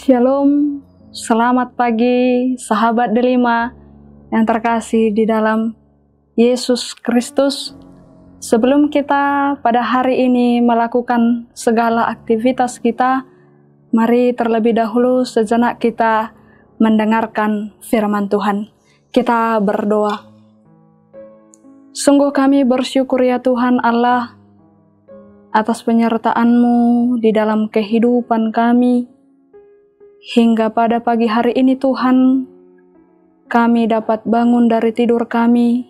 Shalom, selamat pagi sahabat Delima yang terkasih di dalam Yesus Kristus. Sebelum kita pada hari ini melakukan segala aktivitas kita, mari terlebih dahulu sejenak kita mendengarkan firman Tuhan. Kita berdoa. Sungguh kami bersyukur ya Tuhan Allah atas penyertaan-Mu di dalam kehidupan kami. Hingga pada pagi hari ini Tuhan, kami dapat bangun dari tidur kami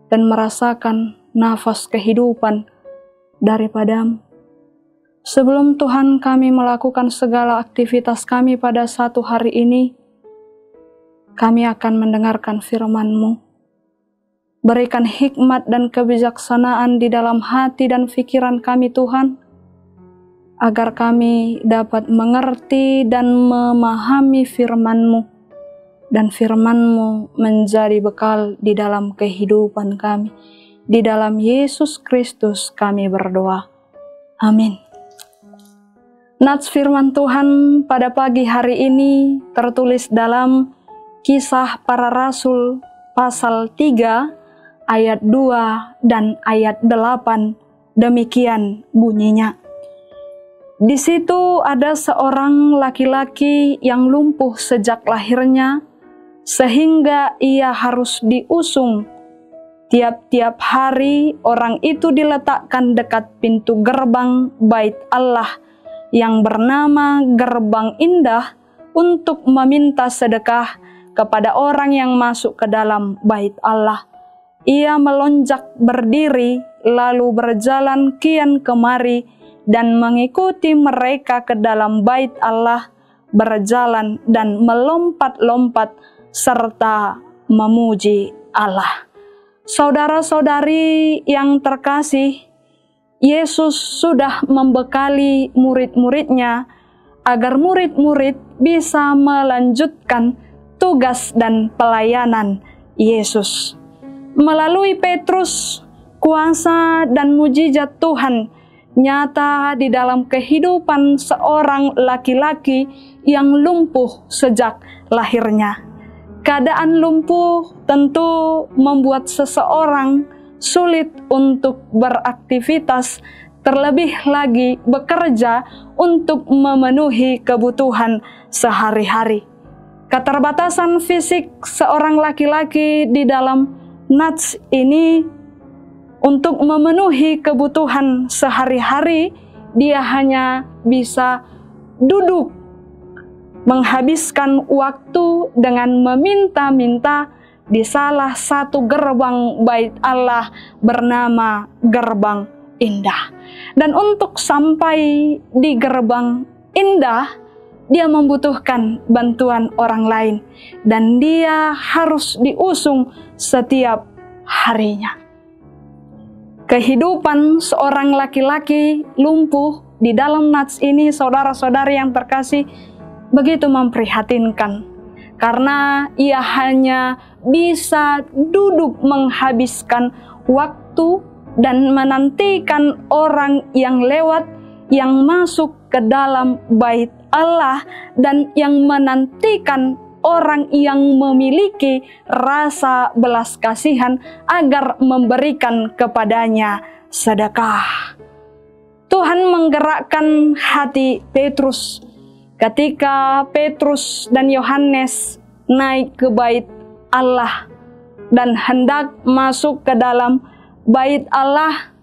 dan merasakan nafas kehidupan daripada-Mu. Sebelum Tuhan kami melakukan segala aktivitas kami pada satu hari ini, kami akan mendengarkan firman-Mu. Berikan hikmat dan kebijaksanaan di dalam hati dan pikiran kami Tuhan, agar kami dapat mengerti dan memahami firman-Mu, dan firman-Mu menjadi bekal di dalam kehidupan kami. Di dalam Yesus Kristus kami berdoa. Amin. Nats firman Tuhan pada pagi hari ini tertulis dalam Kisah Para Rasul pasal 3 ayat 2 dan ayat 8. Demikian bunyinya. Di situ ada seorang laki-laki yang lumpuh sejak lahirnya, sehingga ia harus diusung. Tiap-tiap hari orang itu diletakkan dekat pintu gerbang bait Allah yang bernama Gerbang Indah untuk meminta sedekah kepada orang yang masuk ke dalam bait Allah. Ia melonjak berdiri lalu berjalan kian kemari dan mengikuti mereka ke dalam bait Allah, berjalan dan melompat-lompat serta memuji Allah. Saudara-saudari yang terkasih, Yesus sudah membekali murid-muridnya agar murid-murid bisa melanjutkan tugas dan pelayanan Yesus. Melalui Petrus, kuasa dan mujizat Tuhan nyata di dalam kehidupan seorang laki-laki yang lumpuh sejak lahirnya. Keadaan lumpuh tentu membuat seseorang sulit untuk beraktivitas, terlebih lagi bekerja untuk memenuhi kebutuhan sehari-hari. Keterbatasan fisik seorang laki-laki di dalam nats ini untuk memenuhi kebutuhan sehari-hari, dia hanya bisa duduk, menghabiskan waktu dengan meminta-minta di salah satu gerbang bait Allah bernama Gerbang Indah. Dan untuk sampai di Gerbang Indah, dia membutuhkan bantuan orang lain, dan dia harus diusung setiap harinya. Kehidupan seorang laki-laki lumpuh di dalam nats ini, saudara-saudari yang terkasih, begitu memprihatinkan. Karena ia hanya bisa duduk menghabiskan waktu dan menantikan orang yang lewat, yang masuk ke dalam bait Allah, dan yang menantikan orang yang memiliki rasa belas kasihan agar memberikan kepadanya sedekah. Tuhan menggerakkan hati Petrus ketika Petrus dan Yohanes naik ke bait Allah dan hendak masuk ke dalam bait Allah.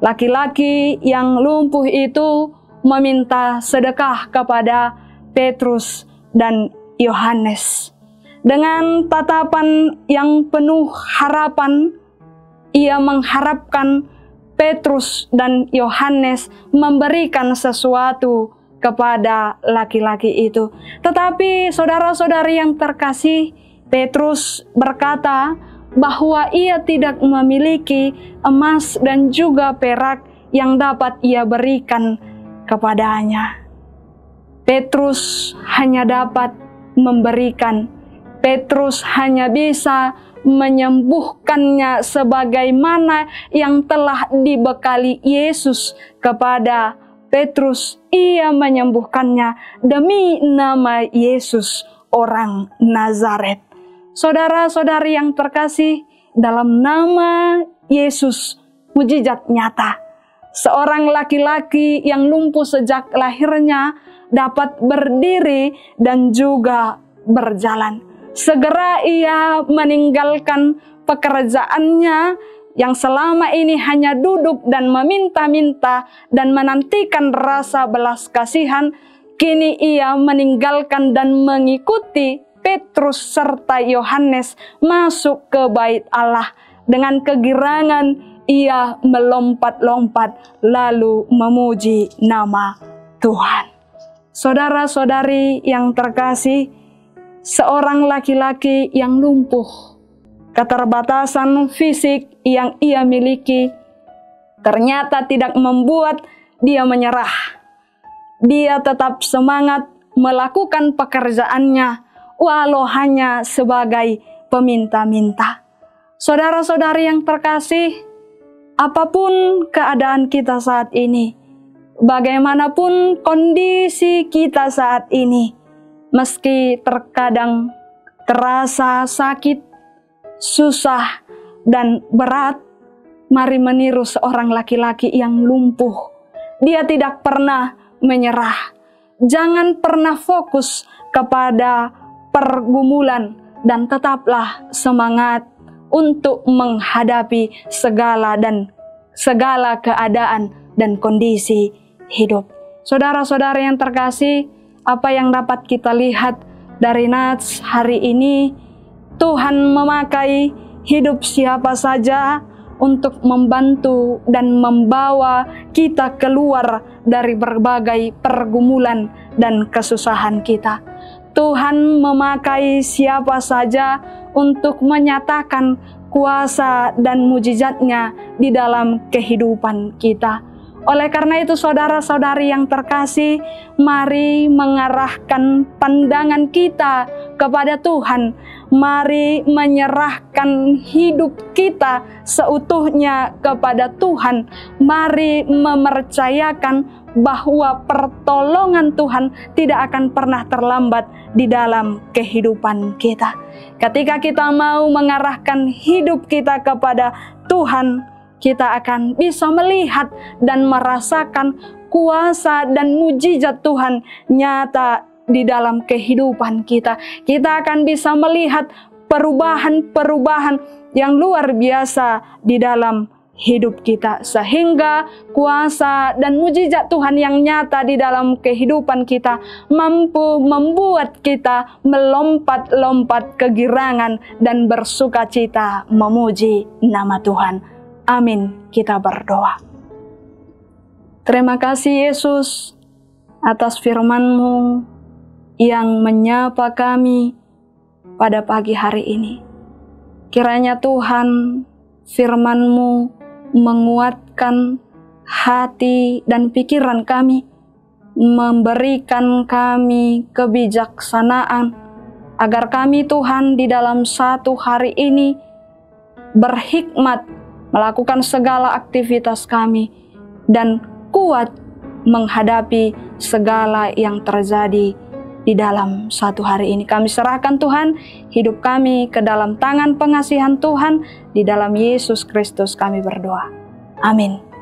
Laki-laki yang lumpuh itu meminta sedekah kepada Petrus dan Yohanes. Dengan tatapan yang penuh harapan, ia mengharapkan Petrus dan Yohanes memberikan sesuatu kepada laki-laki itu. Tetapi saudara-saudari yang terkasih, Petrus berkata bahwa ia tidak memiliki emas dan juga perak yang dapat ia berikan kepadanya. Petrus hanya dapat memberikan. Petrus hanya bisa menyembuhkannya sebagaimana yang telah dibekali Yesus kepada Petrus, ia menyembuhkannya demi nama Yesus orang Nazaret. Saudara-saudari yang terkasih, dalam nama Yesus mujizat nyata. Seorang laki-laki yang lumpuh sejak lahirnya dapat berdiri dan juga berjalan. Segera ia meninggalkan pekerjaannya yang selama ini hanya duduk dan meminta-minta dan menantikan rasa belas kasihan. Kini ia meninggalkan dan mengikuti Petrus serta Yohanes masuk ke bait Allah. Dengan kegirangan ia melompat-lompat lalu memuji nama Tuhan. Saudara-saudari yang terkasih, seorang laki-laki yang lumpuh, keterbatasan fisik yang ia miliki ternyata tidak membuat dia menyerah. Dia tetap semangat melakukan pekerjaannya walau hanya sebagai peminta-minta. Saudara-saudari yang terkasih, apapun keadaan kita saat ini, bagaimanapun kondisi kita saat ini, meski terkadang terasa sakit, susah, dan berat, mari meniru seorang laki-laki yang lumpuh. Dia tidak pernah menyerah. Jangan pernah fokus kepada pergumulan dan tetaplah semangat untuk menghadapi segala keadaan dan kondisi hidup. Saudara-saudara yang terkasih, apa yang dapat kita lihat dari Nats hari ini, Tuhan memakai hidup siapa saja untuk membantu dan membawa kita keluar dari berbagai pergumulan dan kesusahan kita. Tuhan memakai siapa saja untuk menyatakan kuasa dan mujizatnya di dalam kehidupan kita. Oleh karena itu, saudara-saudari yang terkasih, mari mengarahkan pandangan kita kepada Tuhan. Mari menyerahkan hidup kita seutuhnya kepada Tuhan. Mari mempercayakan bahwa pertolongan Tuhan tidak akan pernah terlambat di dalam kehidupan kita. Ketika kita mau mengarahkan hidup kita kepada Tuhan, kita akan bisa melihat dan merasakan kuasa dan mujizat Tuhan nyata di dalam kehidupan kita. Kita akan bisa melihat perubahan-perubahan yang luar biasa di dalam hidup kita, sehingga kuasa dan mujizat Tuhan yang nyata di dalam kehidupan kita mampu membuat kita melompat-lompat kegirangan dan bersukacita memuji nama Tuhan. Amin. Kita berdoa. Terima kasih Yesus atas firman-Mu yang menyapa kami pada pagi hari ini. Kiranya Tuhan, firman-Mu menguatkan hati dan pikiran kami, memberikan kami kebijaksanaan, agar kami Tuhan di dalam satu hari ini berhikmat melakukan segala aktivitas kami dan kuat menghadapi segala yang terjadi di dalam satu hari ini. Kami serahkan Tuhan hidup kami ke dalam tangan pengasihan Tuhan. Di dalam Yesus Kristus kami berdoa. Amin.